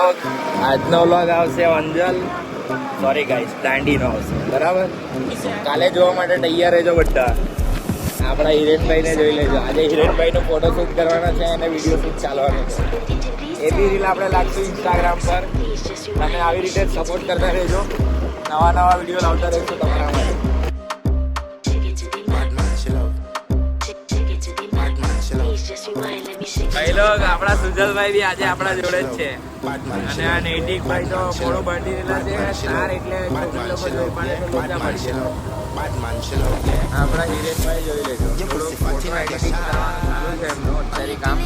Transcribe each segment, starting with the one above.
આજનો વ્લોગ આવશે અંજલ sorry guys દાંડીનો આવશે બરાબર. કાલે જોવા માટે તૈયાર રહેજો બધા. આપણા હિરેનભાઈને જોઈ લેજો. આજે હિરેનભાઈનો ફોટો શૂટ કરવાનો છે અને વિડીયો શૂટ ચાલવાનો છે. એ બી રીલ આપણે લાગશું ઇન્સ્ટાગ્રામ પર. તમે આવી રીતે સપોર્ટ કરતા રહેજો. નવા વિડીયો લાવતા રહેશું તમારા માટે. ભાઈ લોગ આપણા સુજલભાઈ બી આજે આપણા જોડે જ છે અને આ નૈતિકભાઈ તો મોડું બાંધી રહેલા છે સ્ટાર એટલે છોકરી લોકો જોઈ પાડે તો મજા પડશે. આપણા હિરેનભાઈ જોઈ લેજો. થોડું ફોટો એડિટિંગ કરવાનું છે એમનું અત્યારે કામ.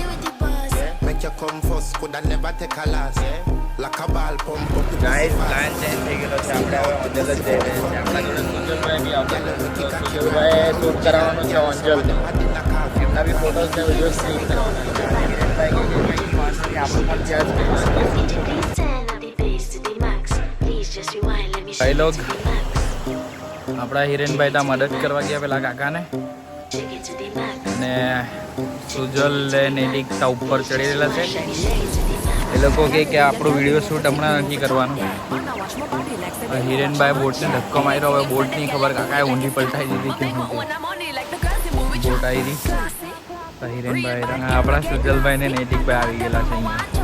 ગાઈસ પ્લાન ચેન્જ થઈ ગયેલો છે. આપણે હવે અંજલ જ જઈ રહ્યા છે. આપણા જોડે સુજલભાઈ બી આવતા સુજલભાઈ શૂટ કરાવવાનું છે અંજલ. એમના બી ફોટોઝ ને વિડીયોઝ ક્લિક કરવાના છે. હિરેનભાઈ કે આપણું પણ ત્યાં જ ભાઈ લોગ આપણા હિરેનભાઈ ત્યાં મદદ કરવા ગયા પેલા કાકાને અને સુજલ નૈતિક તા ઉપર ચડી રહેલા છે. એ લોકો કે આપણું વિડીયો શૂટ હમણાં નથી કરવાનું. હિરેનભાઈ બોટને ધક્કો માર્યો. હવે બોટની ખબર કાકાએ ઊંધી પલટાઈ દીધી કે બોટ આવી રહી. હિરેનભાઈ આપણા સુજલભાઈ ને નૈતિકભાઈ આવી ગયેલા છે અહીંયા.